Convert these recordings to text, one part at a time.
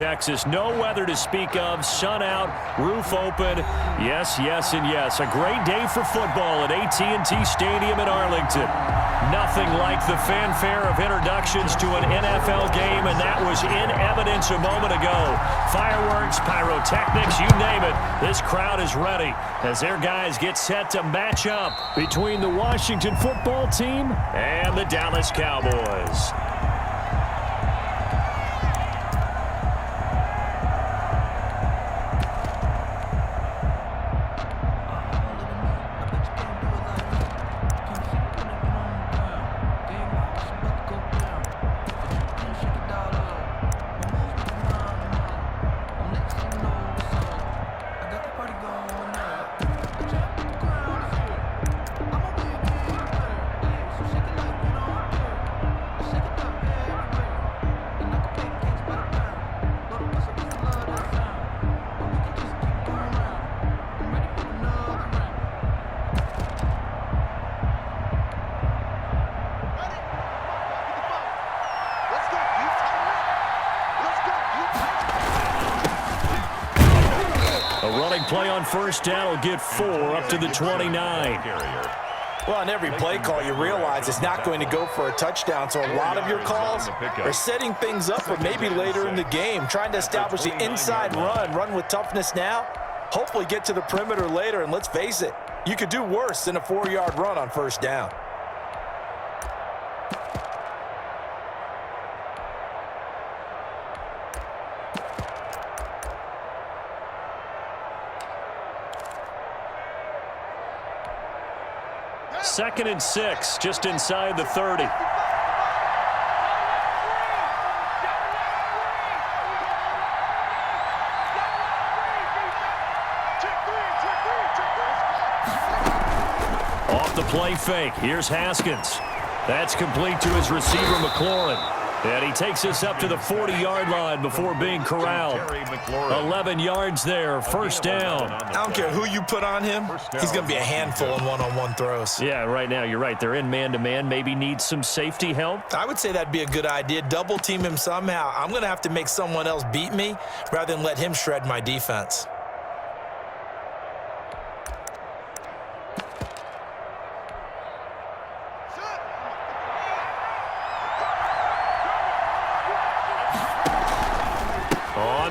Texas, no weather to speak of, sun out, roof open, yes, yes, and yes. A great day for football at AT&T Stadium in Arlington. Nothing like the fanfare of introductions to an NFL game, and that was in evidence a moment ago. Fireworks, pyrotechnics, you name it, this crowd is ready as their guys get set to match up between the Washington football team and the Dallas Cowboys. Play on first down will get 4 up to the 29. Well, on every play call, you realize it's not going to go for a touchdown, so a lot of your calls are setting things up for maybe later in the game, trying to establish the inside run with toughness now, hopefully get to the perimeter later, and let's face it, you could do worse than a 4-yard run on first down. Second and 6, just inside the 30. Off the play fake, here's Haskins. That's complete to his receiver, McLaurin. And he takes us up to the 40-yard line before being corralled. 11 yards there, first down. I don't care who you put on him, he's going to be a handful in one-on-one throws. Yeah, right now, you're right. They're in man-to-man. Maybe needs some safety help. I would say that'd be a good idea. Double team him somehow. I'm going to have to make someone else beat me rather than let him shred my defense.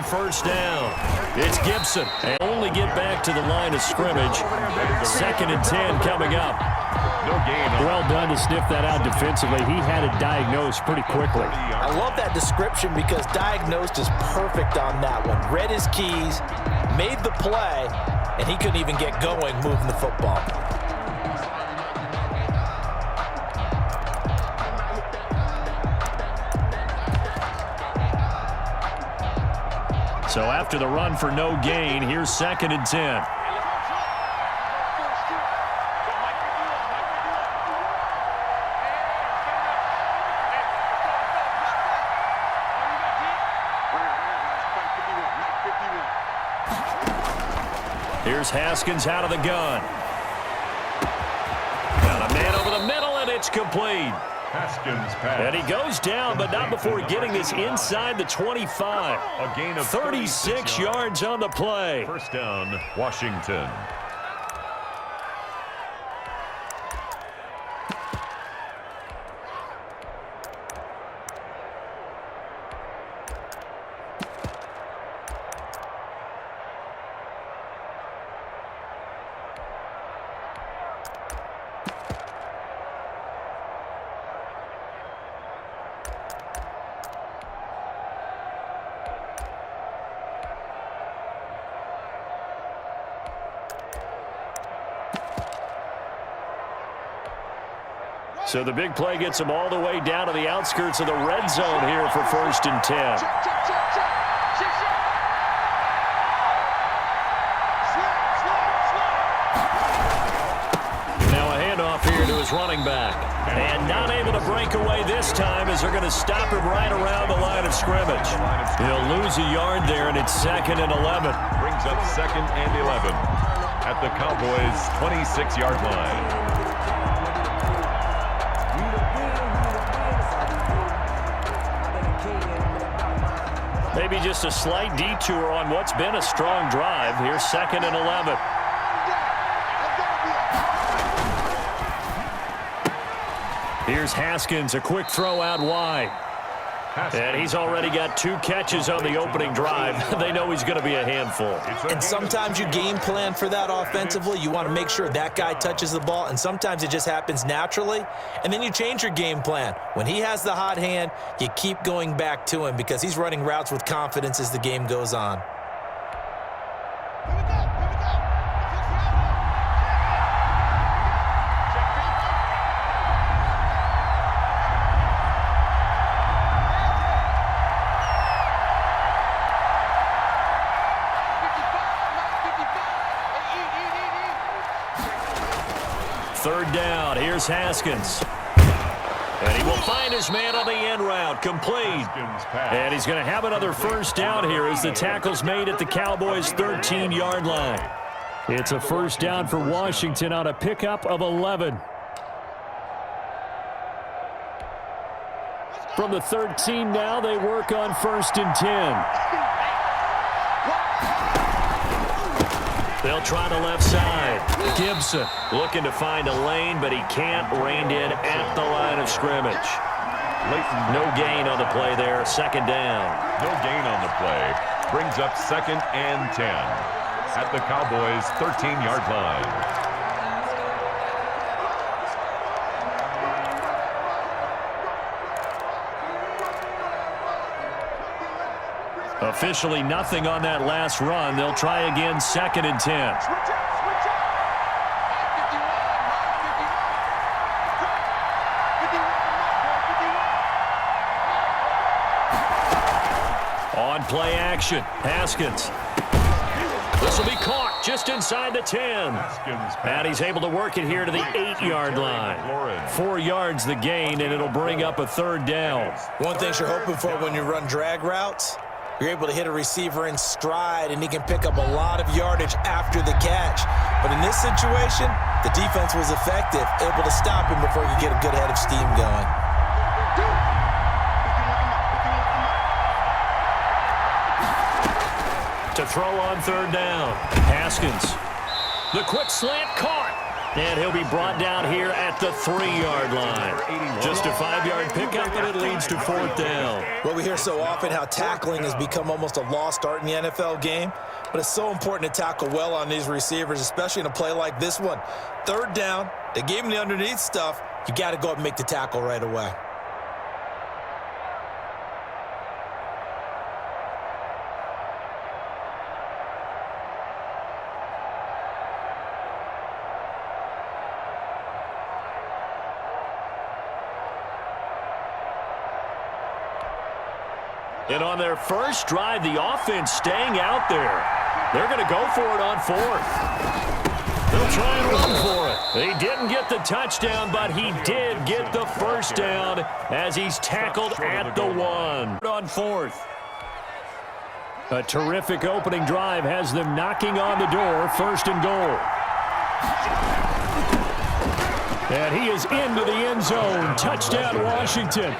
First down. It's Gibson. And only get back to the line of scrimmage. Second and 10 coming up. Well done to sniff that out defensively. He had it diagnosed pretty quickly. I love that description because diagnosed is perfect on that one. Read his keys, made the play, and he couldn't even get going moving the football. So after the run for no gain, here's second and 10. Here's Haskins out of the gun. Got a man over the middle, and it's complete. Haskins pass. And he goes down, but not before getting this inside the 25. A gain of 36 yards on the play. First down, Washington. So the big play gets them all the way down to the outskirts of the red zone here for first and 10. Now a handoff here to his running back. And not able to break away this time as they're going to stop him right around the line of scrimmage. He'll lose a yard there, and it's second and 11. Brings up second and 11 at the Cowboys' 26-yard line. Maybe just a slight detour on what's been a strong drive. Here's 2nd and 11. Here's Haskins, a quick throw out wide. And he's already got 2 catches on the opening drive. They know he's going to be a handful. And sometimes you game plan for that offensively. You want to make sure that guy touches the ball, and sometimes it just happens naturally. And then you change your game plan. When he has the hot hand, you keep going back to him because he's running routes with confidence as the game goes on. Third down, here's Haskins. And he will find his man on the end route, complete. And he's going to have another first down here as the tackle's made at the Cowboys' 13-yard line. It's a first down for Washington on a pickup of 11. From the 13 now, they work on 1st and 10. They'll try the left side. Gibson looking to find a lane, but he can't. Reined in at the line of scrimmage. No gain on the play there. 2nd down. No gain on the play. Brings up 2nd and 10 at the Cowboys' 13-yard line. Officially nothing on that last run. They'll try again, 2nd and 10. On play action, Haskins. This will be caught just inside the 10. And he's able to work it here to the 8-yard line. 4 yards the gain, and it'll bring up a 3rd down. One thing you're hoping for when you run drag routes, you're able to hit a receiver in stride, and he can pick up a lot of yardage after the catch. But in this situation, the defense was effective, able to stop him before you get a good head of steam going. To throw on 3rd down, Haskins. The quick slant caught. And he'll be brought down here at the 3-yard line. Just a 5-yard pickup, and it leads to 4th down. Well, we hear so often how tackling has become almost a lost art in the NFL game, but it's so important to tackle well on these receivers, especially in a play like this one. 3rd down, they gave him the underneath stuff. You got to go up and make the tackle right away. And on their first drive, the offense staying out there. They're going to go for it on 4th. They'll try and run for it. He didn't get the touchdown, but he did get the first down as he's tackled at the 1. On 4th. A terrific opening drive has them knocking on the door. 1st and goal. And he is into the end zone. Touchdown, Washington.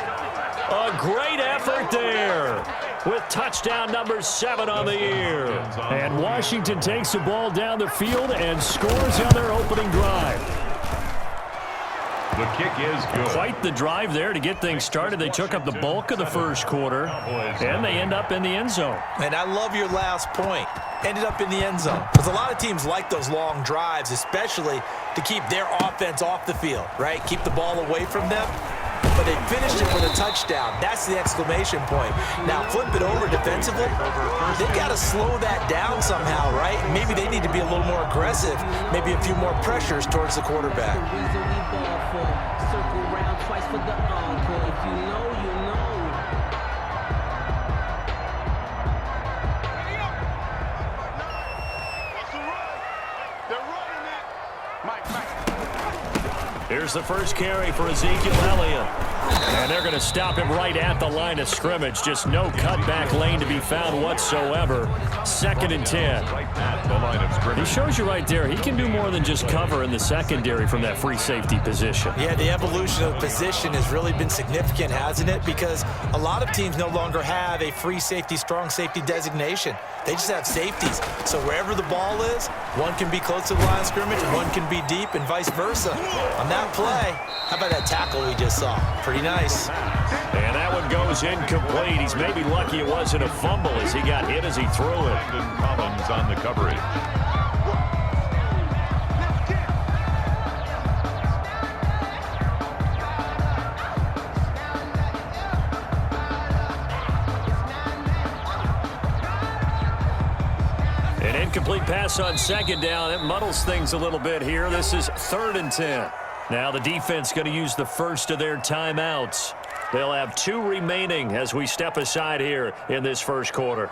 A great effort there with touchdown number 7 on the year. And Washington takes the ball down the field and scores on their opening drive. The kick is good. Quite the drive there to get things started. They took up the bulk of the first quarter, and they end up in the end zone. And I love your last point. Ended up in the end zone. Because a lot of teams like those long drives, especially to keep their offense off the field, right? Keep the ball away from them. But they finished it with a touchdown. That's the exclamation point. Now, flip it over defensively. They've got to slow that down somehow, right? Maybe they need to be a little more aggressive. Maybe a few more pressures towards the quarterback. Here's Here's the first carry for Ezekiel Elliott. And they're going to stop him right at the line of scrimmage. Just no cutback lane to be found whatsoever. 2nd and 10. Right at the line of scrimmage. He shows you right there, he can do more than just cover in the secondary from that free safety position. Yeah, the evolution of the position has really been significant, hasn't it? Because a lot of teams no longer have a free safety, strong safety designation. They just have safeties. So wherever the ball is, one can be close to the line of scrimmage, one can be deep, and vice versa. On that play, how about that tackle we just saw? Pretty nice. And that one goes incomplete. He's maybe lucky it wasn't a fumble as he got hit as he threw it. And Collins on the coverage. An incomplete pass on 2nd down. It muddles things a little bit here. This is 3rd and 10. Now the defense going to use the first of their timeouts. They'll have 2 remaining as we step aside here in this first quarter.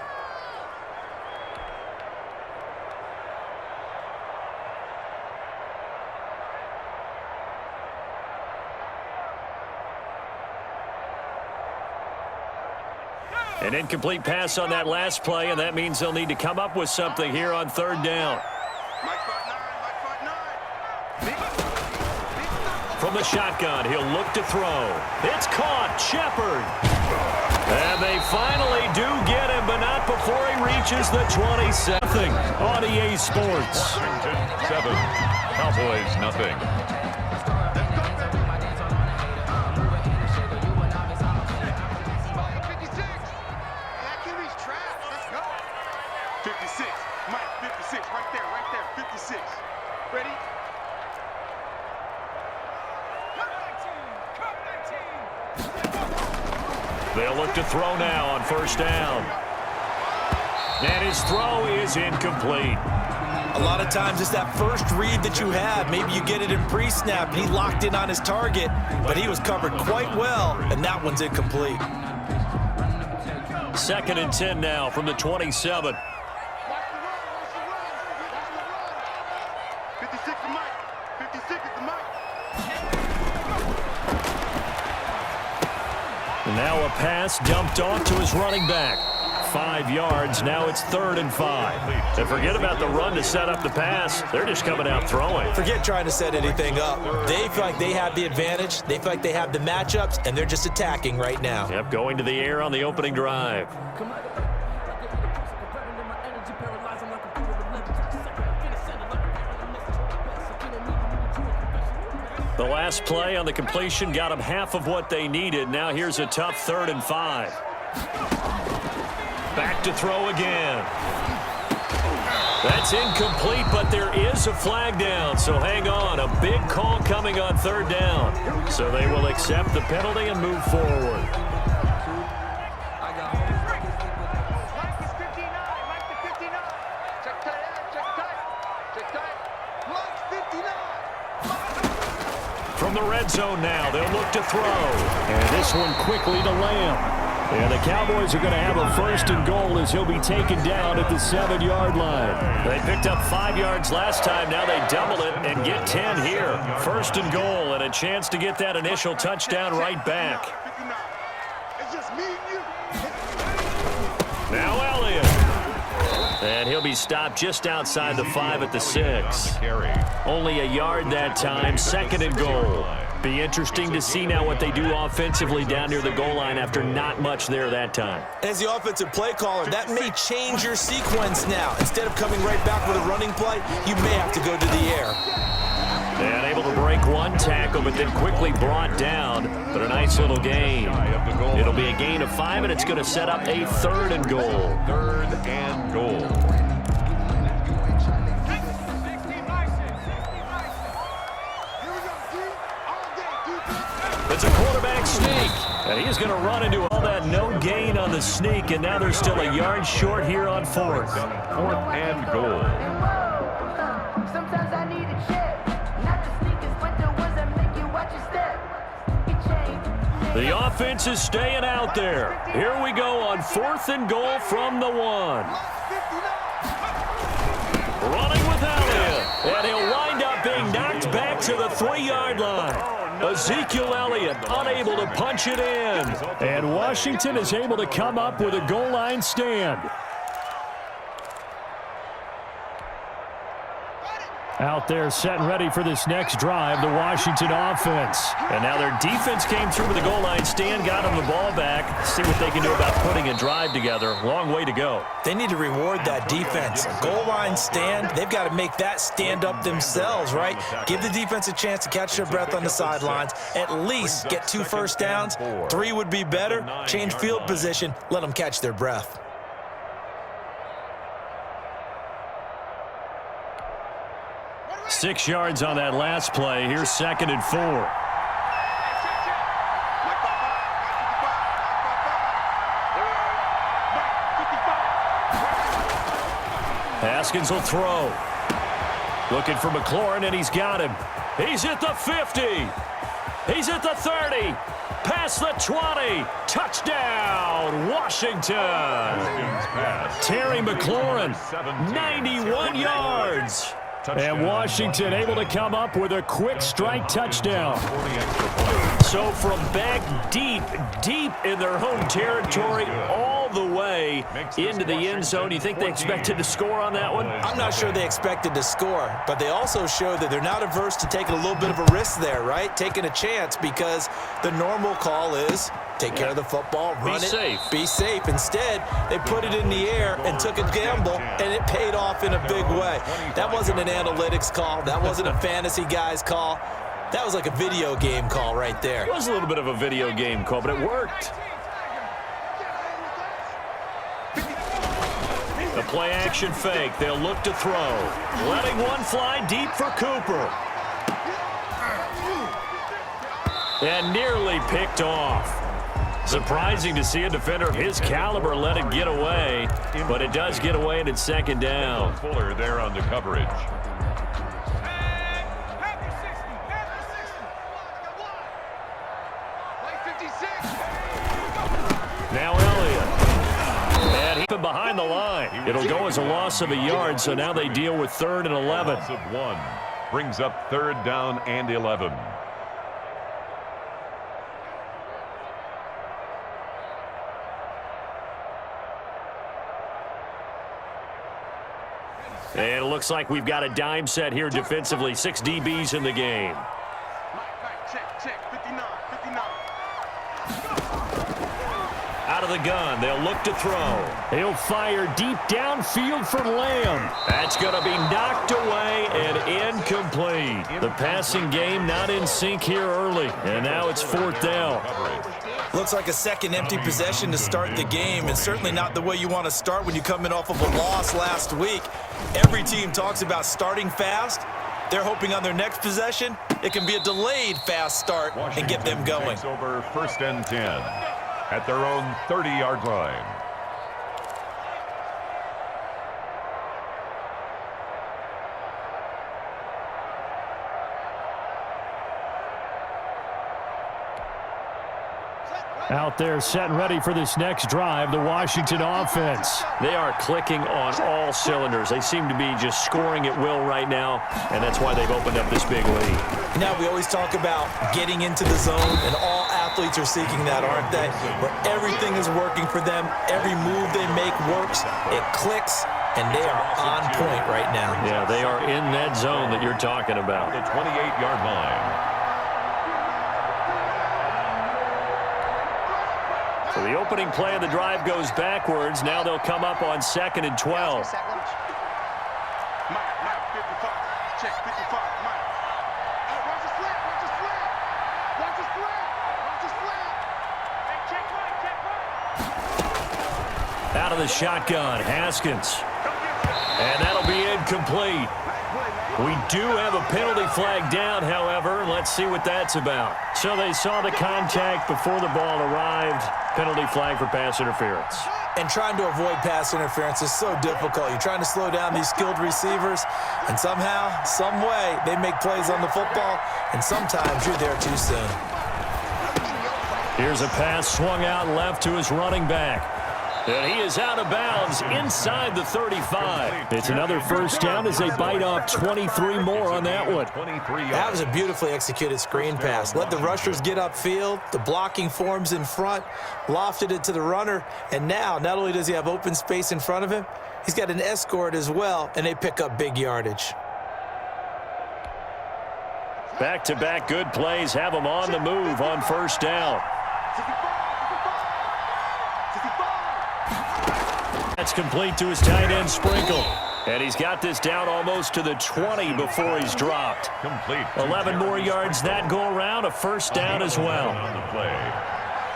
An incomplete pass on that last play, and that means they'll need to come up with something here on 3rd down. From the shotgun, he'll look to throw. It's caught. Shepard. And they finally do get him, but not before he reaches the 27. On EA Sports. Washington 7, Cowboys nothing. They'll look to throw now on 1st down. And his throw is incomplete. A lot of times it's that first read that you have. Maybe you get it in pre-snap, and he locked in on his target, but he was covered quite well, and that one's incomplete. 2nd and 10 now from the 27. Now a pass dumped off to his running back. 5 yards. Now it's 3rd and 5. And forget about the run to set up the pass. They're just coming out throwing. Forget trying to set anything up. They feel like they have the advantage. They feel like they have the matchups, and they're just attacking right now. Yep, going to the air on the opening drive. The last play on the completion got them half of what they needed. Now here's a tough 3rd and 5. Back to throw again. That's incomplete, but there is a flag down, so hang on. A big call coming on 3rd down. So they will accept the penalty and move forward. From the red zone now, they'll look to throw. And this one quickly to Lamb. And the Cowboys are going to have a 1st and goal as he'll be taken down at the 7-yard line. They picked up 5 yards last time. Now they double it and get 10 here. 1st and goal and a chance to get that initial touchdown right back. Now Elliott. And he'll be stopped just outside the 5 at the 6. Only a yard that time. 2nd and goal. Be interesting to see now what they do offensively down near the goal line after not much there that time. As the offensive play caller, that may change your sequence now. Instead of coming right back with a running play, you may have to go to the air. And able to break one tackle, but then quickly brought down. But a nice little gain. It'll be a gain of 5, and it's going to set up a 3rd and goal. 3rd and goal. It's a quarterback sneak, and he's going to run into all that no gain on the sneak, and now they're still a yard short here on 4th. 4th and goal. Sometimes I need a check, not the sneakers, but the ones that make you watch your step. The offense is staying out there. Here we go on 4th and goal from the 1. Running with Elliott, and he'll wind up being knocked back back to the 3-yard line. Ezekiel Elliott unable to punch it in. And Washington is able to come up with a goal line stand. Out there set and ready for this next drive, the Washington offense. And now their defense came through with the goal line stand, got them the ball back. See what they can do about putting a drive together. Long way to go. They need to reward that defense. Goal line stand, they've got to make that stand up themselves, right? Give the defense a chance to catch their breath on the sidelines. At least get 2 first downs. 3 would be better. Change field position. Let them catch their breath. Six yards on that last play. Here's 2nd and 4. Haskins will throw. Looking for McLaurin, and he's got him. He's at the 50. He's at the 30. Past the 20. Touchdown, Washington. Terry McLaurin, 91 yards. And Washington able to come up with a quick strike touchdown. So from back deep in their home territory, all the way into the end zone, you think they expected to score on that one? I'm not sure they expected to score, but they also show that they're not averse to taking a little bit of a risk there, right? Taking a chance, because the normal call is take care of the football, run it, be safe. Instead, they put it in the air and took a gamble, and it paid off in a big way. That wasn't an analytics call. That wasn't a fantasy guy's call. That was like a video game call right there. It was a little bit of a video game call, but it worked. The play action fake. They'll look to throw. Letting one fly deep for Cooper. And nearly picked off. Surprising to see a defender of his caliber let it get away, but it does get away, and it's 2nd down. Fuller there on the coverage. Now Elliott. And he's behind the line. It'll go as a loss of a yard, so now they deal with 3rd and 11. Loss of 1 brings up 3rd down and 11. And it looks like we've got a dime set here defensively. 6 DBs in the game. Check, 59. Out of the gun, they'll look to throw. He'll fire deep downfield for Lamb. That's going to be knocked away and incomplete. The passing game not in sync here early, and now it's 4th down. Looks like a second empty possession to start the game, and certainly not the way you want to start when you come in off of a loss last week. Every team talks about starting fast. They're hoping on their next possession, it can be a delayed fast start and get them going. Takes over 1st and 10 at their own 30-yard line. Out there set and ready for this next drive, the Washington offense. They are clicking on all cylinders. They seem to be just scoring at will right now, and that's why they've opened up this big lead. Now, we always talk about getting into the zone, and all athletes are seeking that, aren't they? Where everything is working for them, every move they make works, it clicks, and they are on point right now. Yeah, they are in that zone that you're talking about. The 28-yard line. So the opening play of the drive goes backwards. Now they'll come up on 2nd and 12. Out of the shotgun, Haskins. And that'll be incomplete. We do have a penalty flag down, however. Let's see what that's about. So they saw the contact before the ball arrived. Penalty flag for pass interference. And trying to avoid pass interference is so difficult. You're trying to slow down these skilled receivers, and somehow, some way, they make plays on the football, and sometimes you're there too soon. Here's a pass swung out left to his running back. And he is out of bounds inside the 35. It's another first down as they bite off 23 more on that one. That was a beautifully executed screen pass. Let the rushers get upfield. The blocking forms in front. Lofted it to the runner. And now, not only does he have open space in front of him, he's got an escort as well, and they pick up big yardage. Back-to-back good plays have him on the move on first down. That's complete to his tight end, Sprinkle. And he's got this down almost to the 20 before he's dropped. Complete. 11 more yards that go around, a first down as well. On the play.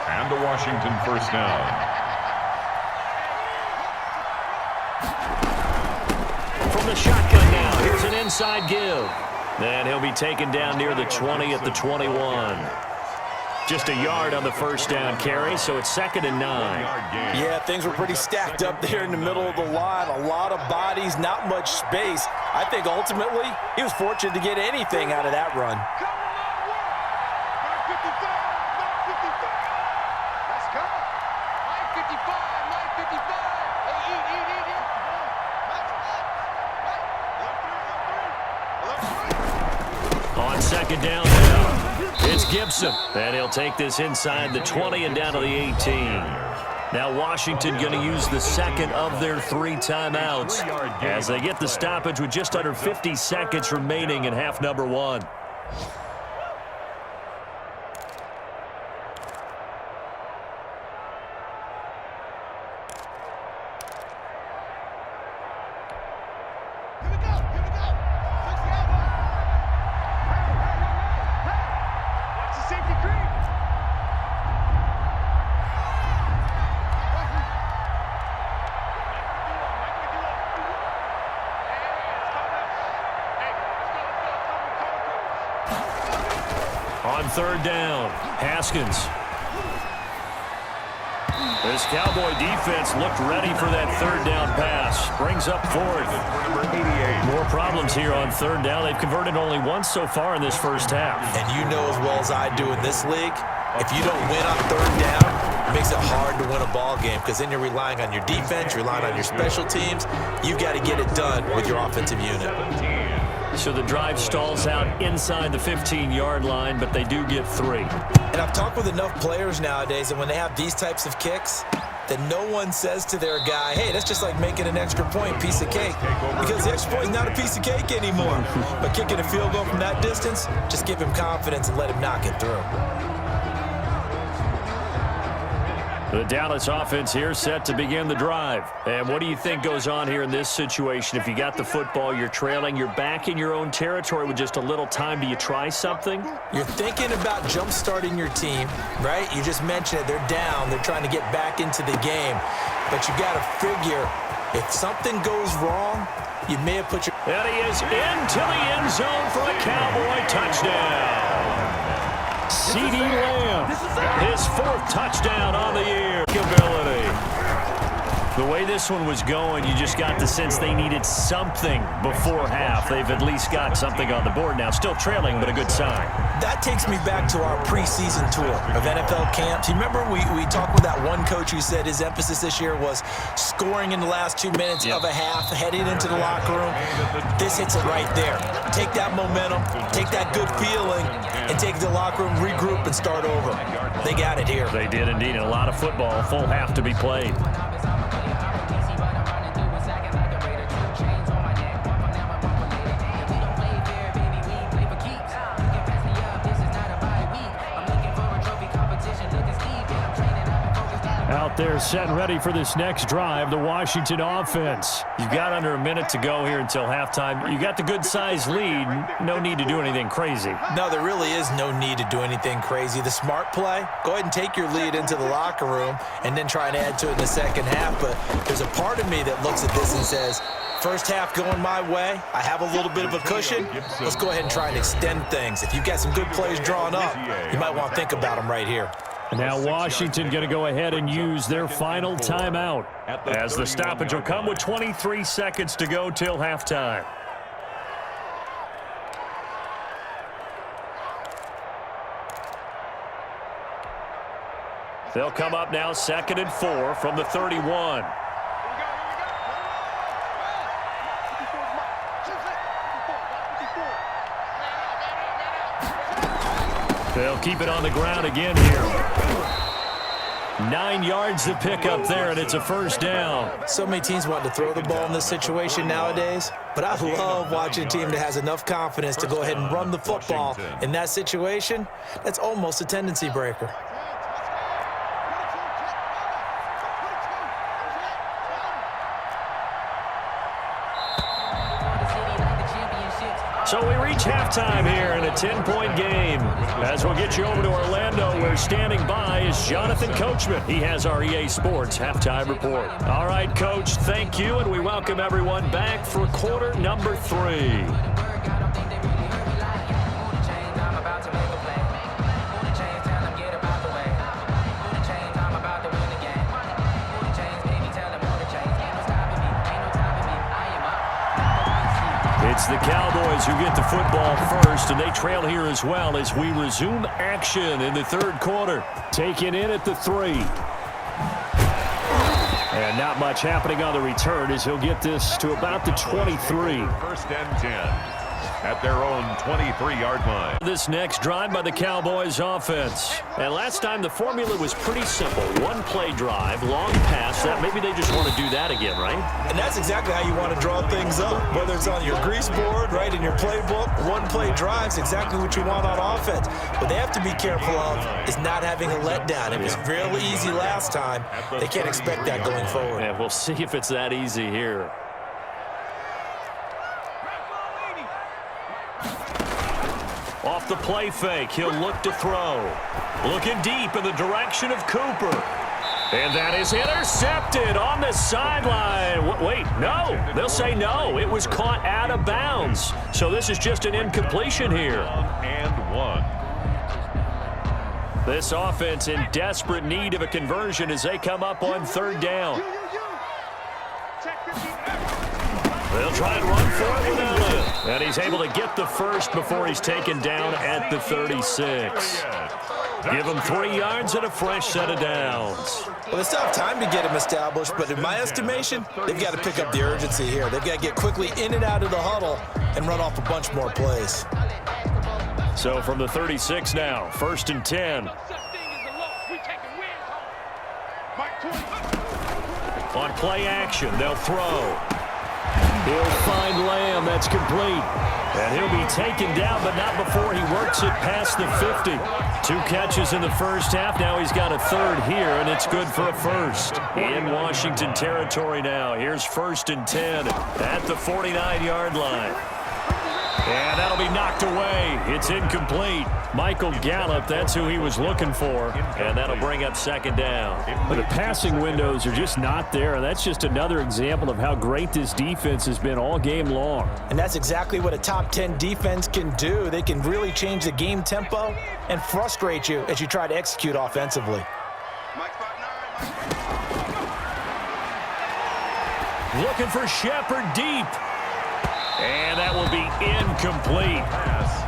And a Washington first down. From the shotgun now, here's an inside give. And he'll be taken down near the 20 at the 21. Just a yard on the first down carry, so it's 2nd and 9. Yeah, things were pretty stacked up there in the middle of the line. A lot of bodies, not much space. I think ultimately he was fortunate to get anything out of that run. On second down now, it's Gibson. And he'll take this inside the 20 and down to the 18. Now Washington going to use the second of their 3 timeouts as they get the stoppage with just under 50 seconds remaining in half number 1. On third down, Haskins. This Cowboy defense looked ready for that third down pass. Brings up 4th. More problems here on third down. They've converted only once so far in this first half. And you know as well as I do in this league, if you don't win on third down, it makes it hard to win a ball game because then you're relying on your defense, you're relying on your special teams. You've got to get it done with your offensive unit. So the drive stalls out inside the 15-yard line, but they do get 3. And I've talked with enough players nowadays that when they have these types of kicks, that no one says to their guy, hey, that's just like making an extra point, piece of cake. Because the extra point is not a piece of cake anymore. But kicking a field goal from that distance, just give him confidence and let him knock it through. The Dallas offense here set to begin the drive. And what do you think goes on here in this situation? If you got the football, you're trailing, you're back in your own territory with just a little time. Do you try something? You're thinking about jump-starting your team, right? You just mentioned it. They're down. They're trying to get back into the game. But you got to figure, if something goes wrong, you may have put your... And he is into the end zone for a Cowboy touchdown. CeeDee Lamb, his 4th touchdown on the year. The way this one was going, you just got the sense they needed something before half. They've at least got something on the board now. Still trailing, but a good sign. That takes me back to our preseason tour of NFL camps. You remember we talked with that one coach who said his emphasis this year was scoring in the last 2 minutes of a half, heading into the locker room. This hits it right there. Take that momentum, take that good feeling, and take the locker room, regroup, and start over. They got it here. They did indeed. And a lot of football, full half to be played. Out there set and ready for this next drive, the Washington offense. You've got under a minute to go here until halftime. You got the good-sized lead. No need to do anything crazy. No, there really is no need to do anything crazy. The smart play, go ahead and take your lead into the locker room and then try and add to it in the second half. But there's a part of me that looks at this and says, first half going my way, I have a little bit of a cushion. Let's go ahead and try and extend things. If you've got some good plays drawn up, you might want to think about them right here. Now Washington going to go ahead and use their final timeout as the stoppage will come with 23 seconds to go till halftime. They'll come up now 2nd and 4 from the 31. They'll keep it on the ground again here. 9 yards to pick up there, and it's a first down. So many teams want to throw the ball in this situation nowadays, but I love watching a team that has enough confidence to go ahead and run the football. In that situation, that's almost a tendency breaker. So we reach halftime here in a 10-point game. As we'll get you over to Orlando, where standing by is Jonathan Coachman. He has our EA Sports halftime report. All right, Coach, thank you, and we welcome everyone back for quarter number 3. It's the Cowboys who get the football first, and they trail here as well as we resume action in the 3rd quarter. Taken in at the 3. And not much happening on the return as he'll get this to about the 23. 1st and 10 at their own 23-yard line. This next drive by the Cowboys offense. And last time the formula was pretty simple. 1-play drive, long pass. That maybe they just want to do that again, right? And that's exactly how you want to draw things up. Whether it's on your grease board, right, in your playbook, 1-play drives, exactly what you want on offense. What they have to be careful of is not having a letdown. It was really easy last time. They can't expect that going forward. And we'll see if it's that easy here. Off the play fake, he'll look to throw. Looking deep in the direction of Cooper. And that is intercepted on the sideline. Wait, no. They'll say no. It was caught out of bounds. So this is just an incompletion here. And 1. This offense in desperate need of a conversion as they come up on 3rd down. They'll try and run for it without it. And he's able to get the first before he's taken down at the 36. Give him 3 yards and a fresh set of downs. Well, they still have time to get him established, but in my estimation, they've got to pick up the urgency here. They've got to get quickly in and out of the huddle and run off a bunch more plays. So from the 36 now, 1st and 10. On play action, they'll throw. He'll find Lamb. That's complete. And he'll be taken down, but not before he works it past the 50. 2 catches in the first half. Now he's got a 3rd here, and it's good for a first. In Washington territory now. Here's 1st and 10 at the 49-yard line. And that'll be knocked away. It's incomplete. Michael Gallup, that's who he was looking for. And that'll bring up 2nd down. But the passing windows are just not there. And that's just another example of how great this defense has been all game long. And that's exactly what a top 10 defense can do. They can really change the game tempo and frustrate you as you try to execute offensively. Looking for Shepard deep. And that will be incomplete.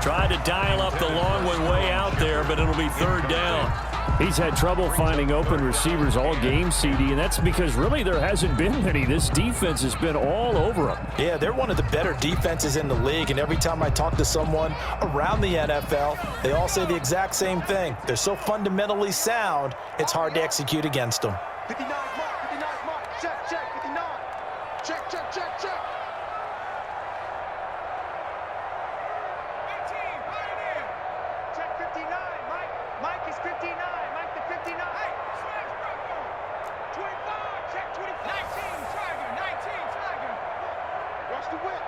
Tried to dial up the long one way out there, but it'll be 3rd down. He's had trouble finding open receivers all game, CD, and that's because really there hasn't been many. This defense has been all over them. Yeah, they're one of the better defenses in the league, and every time I talk to someone around the NFL, they all say the exact same thing. They're so fundamentally sound, it's hard to execute against them. 59 mark, check, 59. Check. Check 59, Mike is 59, Mike the 59. Hey, 25, check 25. 19, Tiger. Watch the whip.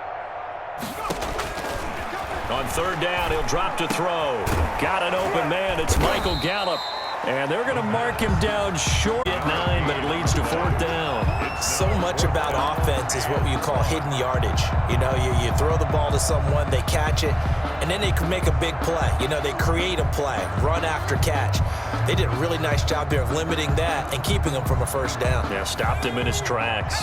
On 3rd down, he'll drop to throw. Got an open man. It's Michael Gallup. And they're going to mark him down short at 9, but it leads to 4th down. So much about offense is what you call hidden yardage. You know, you throw the ball to someone, they catch it, and then they can make a big play. You know, they create a play, run after catch. They did a really nice job there of limiting that and keeping him from a 1st down. Yeah, stopped him in his tracks.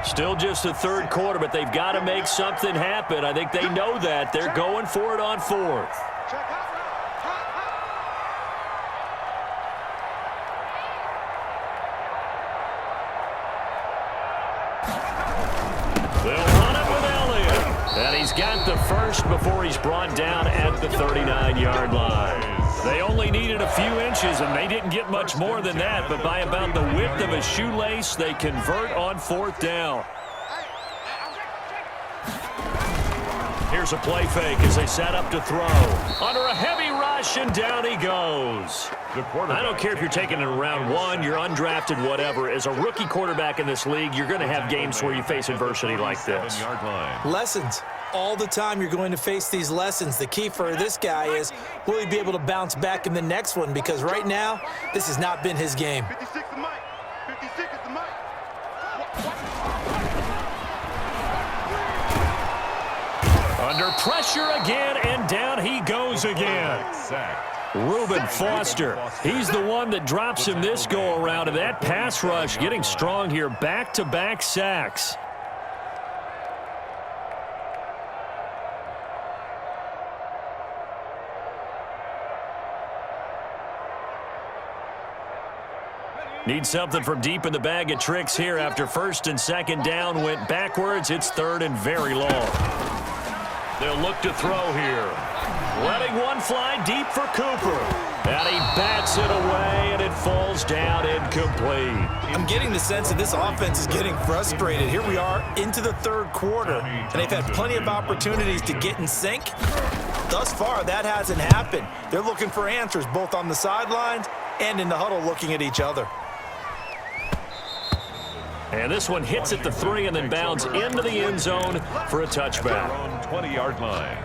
Still just the 3rd quarter, but they've got to make something happen. I think they know that. They're going for it on 4th. And he's got the first before he's brought down at the 39-yard line. They only needed a few inches, and they didn't get much more than that, but by about the width of a shoelace, they convert on 4th down. Here's a play fake as they set up to throw. Under a heavy rush, and down he goes. I don't care if you're taking it in round 1, you're undrafted, whatever. As a rookie quarterback in this league, you're going to have games where you face adversity like this. Lessons. All the time you're going to face these lessons. The key for this guy is, will he be able to bounce back in the next one? Because right now, this has not been his game. 56 is Mike. 56 is the Mike. Under pressure again, and down he goes again. Reuben Foster, he's the one that drops him this go-around, and that pass rush getting strong here. Back-to-back sacks. Need something from deep in the bag of tricks here after 1st and 2nd down went backwards. It's 3rd and very long. They'll look to throw here. Letting one fly deep for Cooper. And he bats it away, and it falls down incomplete. I'm getting the sense that this offense is getting frustrated. Here we are into the 3rd quarter, and they've had plenty of opportunities to get in sync. Thus far, that hasn't happened. They're looking for answers both on the sidelines and in the huddle looking at each other. And this one hits at the 3 and then bounds into the end zone for a touchback. 20-yard line.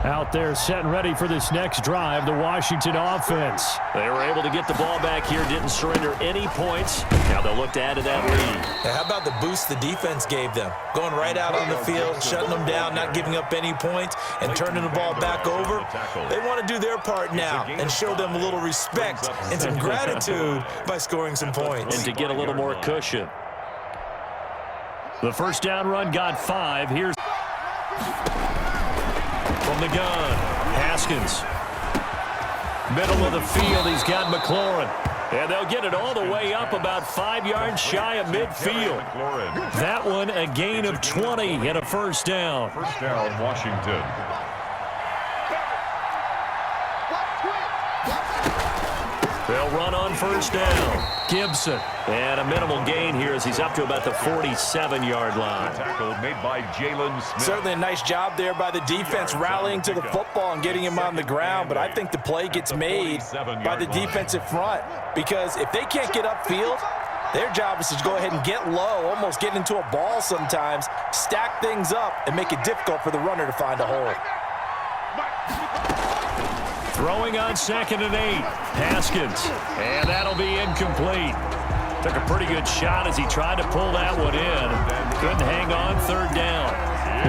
Out there setting ready for this next drive, the Washington offense. They were able to get the ball back here, didn't surrender any points. Now they'll look to add to that lead. How about the boost the defense gave them? Going right out on the field, shutting them down, not giving up any points, and turning the ball back over. They want to do their part now and show them a little respect and some gratitude by scoring some points. And to get a little more cushion. The 1st down run got 5. Here's from the gun, Haskins. Middle of the field, he's got McLaurin. And they'll get it all the way up about 5 yards shy of midfield. That one a gain of 20 and a 1st down. 1st down, Washington. They'll run on 1st down. Gibson. And a minimal gain here as he's up to about the 47-yard line. Tackle made by Jalen Smith. Certainly a nice job there by the defense rallying to the football and getting him on the ground, but I think the play gets made by the defensive front because if they can't get upfield, their job is to go ahead and get low, almost get into a ball sometimes, stack things up, and make it difficult for the runner to find a hole. Throwing on 2nd and 8. Haskins. And that'll be incomplete. Took a pretty good shot as he tried to pull that one in. Couldn't hang on 3rd down.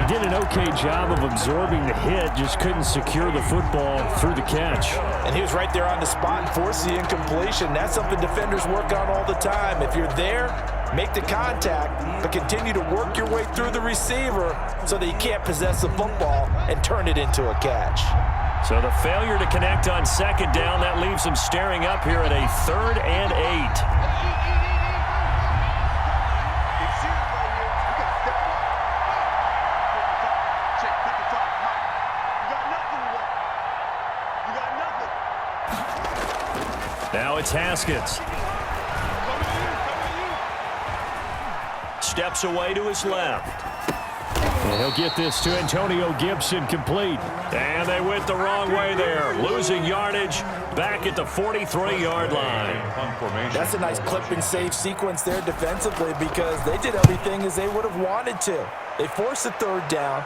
He did an okay job of absorbing the hit, just couldn't secure the football through the catch. And he was right there on the spot and forced the incompletion. That's something defenders work on all the time. If you're there, make the contact, but continue to work your way through the receiver so that you can't possess the football and turn it into a catch. So the failure to connect on 2nd down, that leaves them staring up here at a 3rd and 8. Now it's Haskins. Steps away to his left. And he'll get this to Antonio Gibson complete. And they went the wrong way there. Losing yardage back at the 43-yard line. That's a nice clip and save sequence there defensively because they did everything as they would have wanted to. They forced the 3rd down,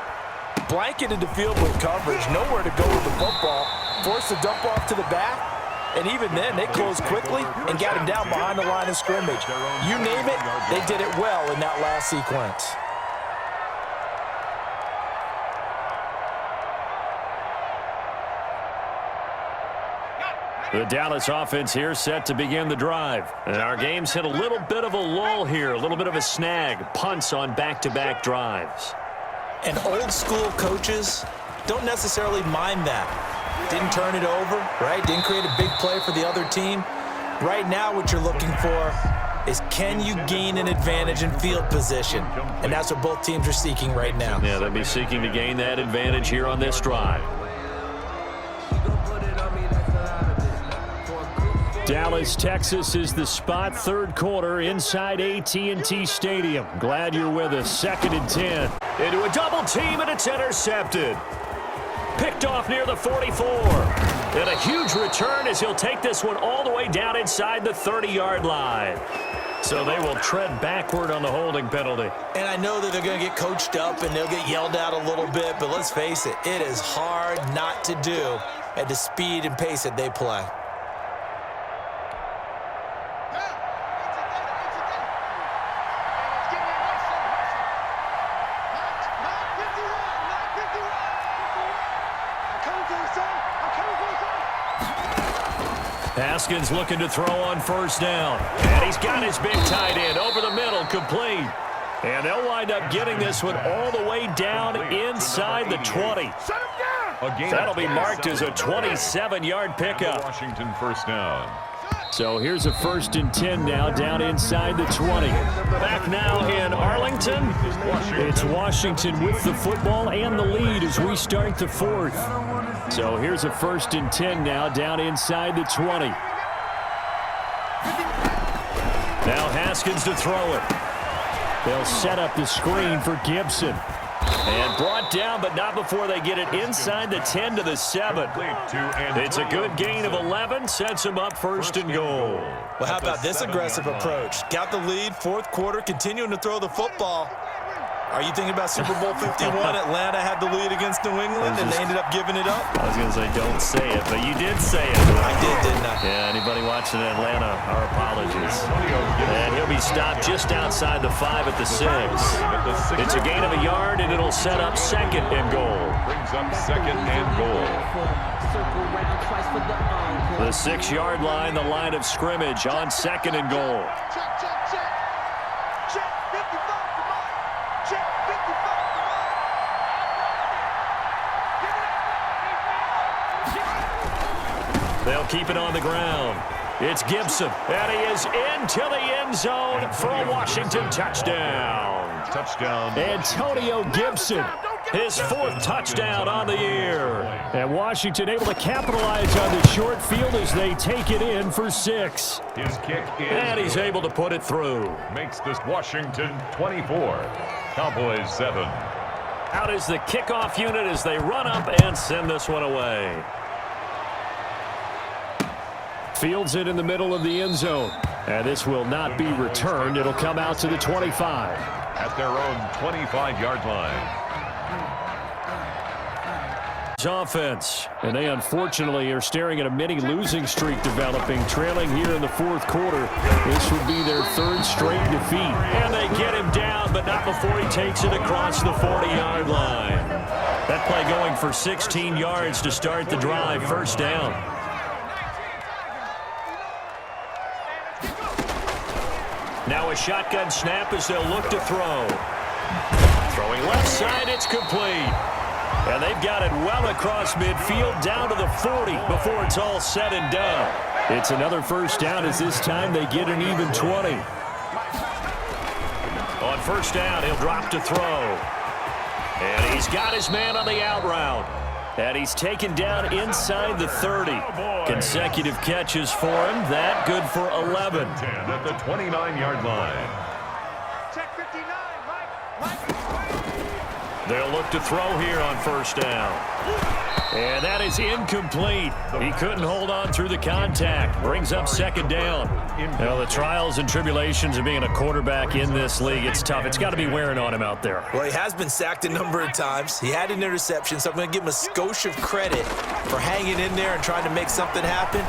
blanketed the field with coverage, nowhere to go with the football, forced the dump off to the back, and even then they closed quickly and got him down behind the line of scrimmage. You name it, they did it well in that last sequence. The Dallas offense here set to begin the drive. And our game's hit a little bit of a lull here, a little bit of a snag. Punts on back-to-back drives. And old-school coaches don't necessarily mind that. Didn't turn it over, right? Didn't create a big play for the other team. Right now what you're looking for is can you gain an advantage in field position? And that's what both teams are seeking right now. Yeah, they'll be seeking to gain that advantage here on this drive. Dallas, Texas is the spot, third quarter inside AT&T Stadium. Glad you're with us. 2nd and 10. Into a double team, and it's intercepted. Picked off near the 44. And a huge return as he'll take this one all the way down inside the 30-yard line. So they will tread backward on the holding penalty. And I know that they're going to get coached up and they'll get yelled at a little bit, but let's face it, it is hard not to do at the speed and pace that they play. Haskins looking to throw on first down. And he's got his big tight end over the middle, complete. And they'll wind up getting this one all the way down inside the 20. That'll be marked as a 27-yard pickup. Washington first down. So here's a 1st and 10 now down inside the 20. Back now in Arlington. It's Washington with the football and the lead as we start the 4th. So here's a 1st and 10 now down inside the 20. Now Haskins to throw it. They'll set up the screen for Gibson. And brought down, but not before they get it inside the 10 to the 7. It's a good gain of 11, sets them up 1st and goal. Well, how about this aggressive approach? Got the lead, 4th quarter, continuing to throw the football. Are you thinking about Super Bowl 51? Atlanta had the lead against New England, and they ended up giving it up? I was going to say, don't say it, but you did say it. I did, didn't I? Yeah, anybody watching Atlanta, our apologies. And he'll be stopped just outside the 5 at the 6. It's a gain of a yard, and it'll set up 2nd and goal. Brings up 2nd and goal. The 6-yard line, the line of scrimmage on 2nd and goal. They'll keep it on the ground. It's Gibson, and he is into the end zone for a Washington touchdown. Touchdown. Antonio Gibson, his 4th touchdown on the year. And Washington able to capitalize on the short field as they take it in for 6. His kick is And he's able to put it through. makes this Washington 24, Cowboys 7. Out is the kickoff unit as they run up and send this one away. Fields it in the middle of the end zone. And this will not be returned. It'll come out to the 25. At their own 25-yard line. Offense, and they unfortunately are staring at a mini losing streak developing, trailing here in the 4th quarter. This would be their 3rd straight defeat. And they get him down, but not before he takes it across the 40-yard line. That play going for 16 yards to start the drive, 1st down. Now a shotgun snap as they'll look to throw. Throwing left side, it's complete. And they've got it well across midfield down to the 40 before it's all said and done. It's another 1st down as this time they get an even 20. On 1st down, he'll drop to throw. And he's got his man on the out route. And he's taken down inside the 30. Consecutive catches for him. That good for 11. 10 at the 29-yard line. Check 59, Mike. They'll look to throw here on 1st down. And that is incomplete. He couldn't hold on through the contact. Brings up 2nd down. Well, the trials and tribulations of being a quarterback in this league, it's tough. It's got to be wearing on him out there. Well, he has been sacked a number of times. He had an interception, so I'm going to give him a skosh of credit for hanging in there and trying to make something happen,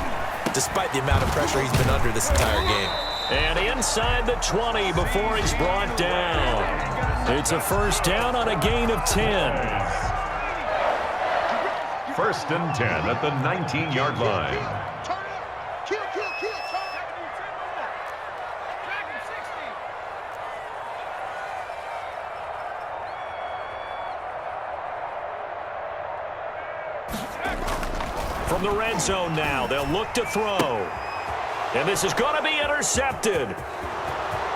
despite the amount of pressure he's been under this entire game. And inside the 20 before he's brought down. It's a 1st down on a gain of 10. 1st and 10 at the 19-yard line. Kill, turn. Dragon 60. From the red zone now, they'll look to throw. And this is going to be intercepted.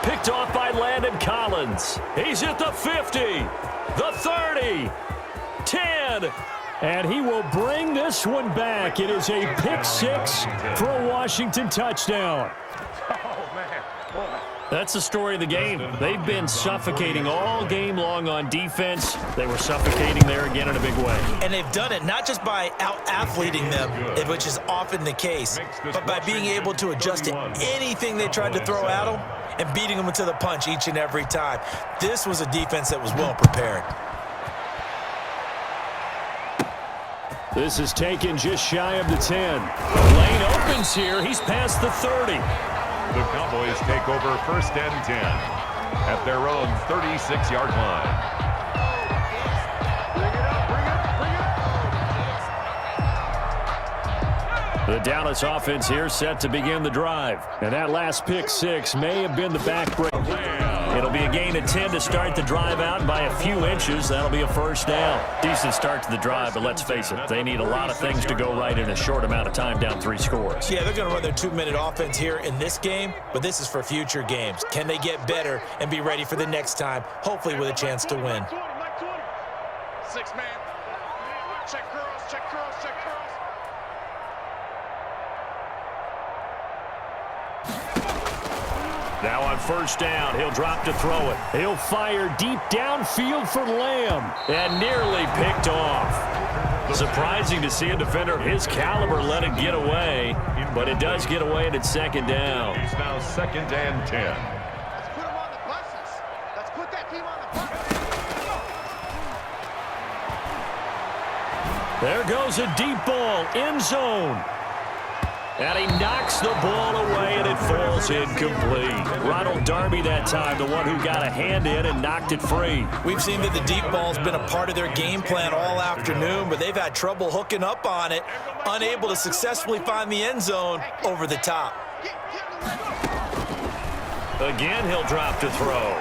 Picked off by Landon Collins. He's at the 50, the 30, 10. And he will bring this one back. It is a pick six for a Washington touchdown. That's the story of the game. They've been suffocating all game long on defense. They were suffocating there again in a big way. And they've done it not just by out-athleting them, which is often the case, but by being able to adjust to anything they tried to throw at them and beating them to the punch each and every time. This was a defense that was well prepared. This is taken just shy of the 10. The lane opens here. He's past the 30. The Cowboys take over 1st and 10 at their own 36-yard line. The Dallas offense here set to begin the drive. And that last pick six may have been the backbreaker. It'll be a gain of 10 to start the drive out by a few inches. That'll be a first down. Decent start to the drive, but let's face it, they need a lot of things to go right in a short amount of time, down 3 scores. Yeah, they're going to run their 2-minute offense here in this game, but this is for future games. Can they get better and be ready for the next time, hopefully with a chance to win? 6-man. Check curls, check curls, check curls. Now on first down, he'll drop to throw it. He'll fire deep downfield for Lamb and nearly picked off. Surprising to see a defender of his caliber let it get away, but it does get away and it's second down. He's now 2nd and 10. Let's put them on the buses. Let's put that team on the buses. There goes a deep ball, end zone. And he knocks the ball away, and it falls incomplete. Ronald Darby that time, the one who got a hand in and knocked it free. We've seen that the deep ball's been a part of their game plan all afternoon, but they've had trouble hooking up on it, unable to successfully find the end zone over the top. Again, he'll drop to throw.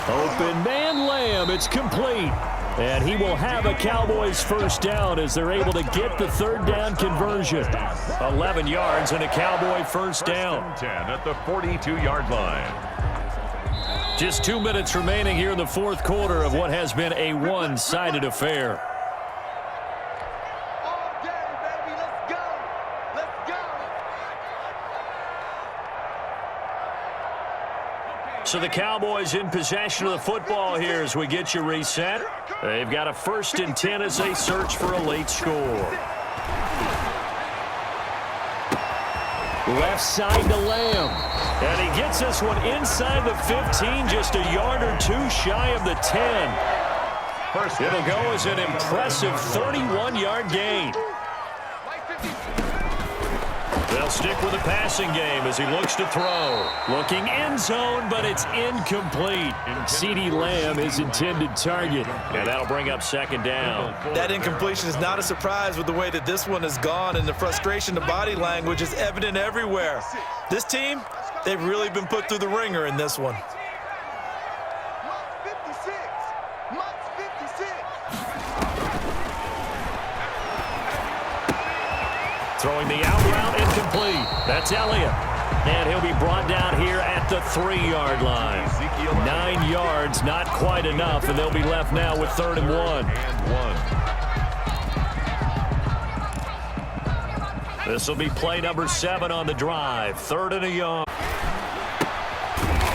Open man Lamb, it's complete. And he will have a Cowboys first down as they're able to get the 3rd down conversion. 11 yards and a Cowboy first down. 10 at the 42-yard line. Just 2 minutes remaining here in the 4th quarter of what has been a one-sided affair. All day, baby. Let's go. Let's go. So the Cowboys in possession of the football here as we get you reset. They've got a 1st and 10 as they search for a late score. Left side to Lamb. And he gets this one inside the 15, just a yard or 2 shy of the 10. It'll go as an impressive 31-yard gain. They'll stick with the passing game as he looks to throw. Looking end zone, but it's incomplete. CeeDee Lamb, his intended target. And that'll bring up 2nd down. That incompletion is not a surprise with the way that this one has gone, and the frustration, the body language is evident everywhere. This team, they've really been put through the ringer in this one. Month 56. Month 56. Throwing the out route, incomplete. That's Elliott. And he'll be brought down here at the 3-yard line. 9 yards, not quite enough, and they'll be left now with 3rd and 1. This will be play number 7 on the drive. 3rd and a yard.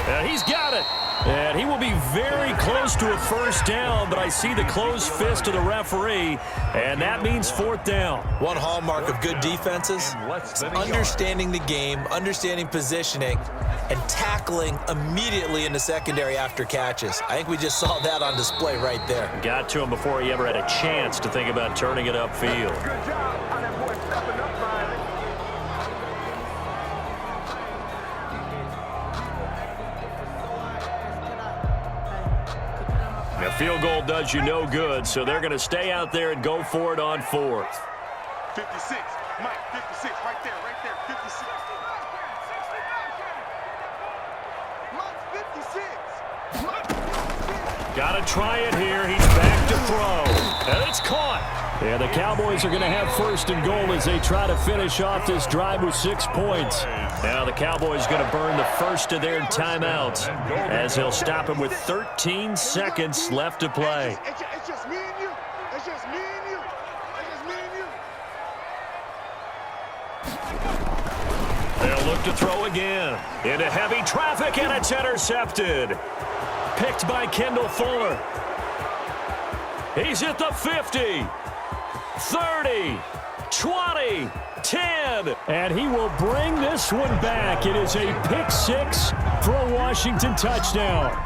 And he's got it. And he will be very close to a first down, but I see the closed fist of the referee, and that means 4th down. One hallmark of good defenses is understanding the game, understanding positioning, and tackling immediately in the secondary after catches. I think we just saw that on display right there. Got to him before he ever had a chance to think about turning it upfield. Good job on that boy stepping up, Riley. A field goal does you no good, so they're going to stay out there and go for it on 4th. 56. Mike, 56. Right there, 56. Month 56. Got to try it here. He's back to throw. And it's caught. And the Cowboys are going to have first and goal as they try to finish off this drive with 6 points. Now the Cowboys going to burn the first of their timeouts as they'll stop them with 13 seconds left to play. It's just me and you. It's just me and you. It's just me and you. They'll look to throw again. Into heavy traffic, and it's intercepted. Picked by Kendall Fuller. He's at the 50. 30, 20, 10, and he will bring this one back. It is a pick six for a Washington touchdown.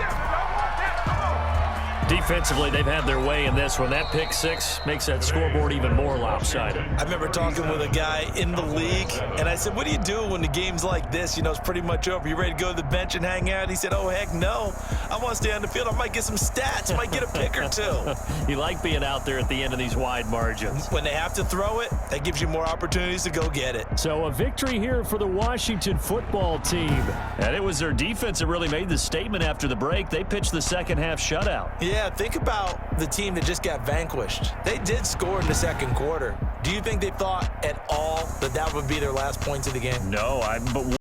Defensively, they've had their way in this one. That pick six makes that scoreboard even more lopsided. I remember talking with a guy in the league, and I said, what do you do when the game's like this? You know, it's pretty much over. You ready to go to the bench and hang out? He said, oh, heck no. I want to stay on the field. I might get some stats. I might get a pick or two. You like being out there at the end of these wide margins. When they have to throw it, that gives you more opportunities to go get it. So a victory here for the Washington football team. And it was their defense that really made the statement after the break. They pitched the second half shutout. Yeah, think about the team that just got vanquished. They did score in the second quarter. Do you think they thought at all that that would be their last points of the game? No, but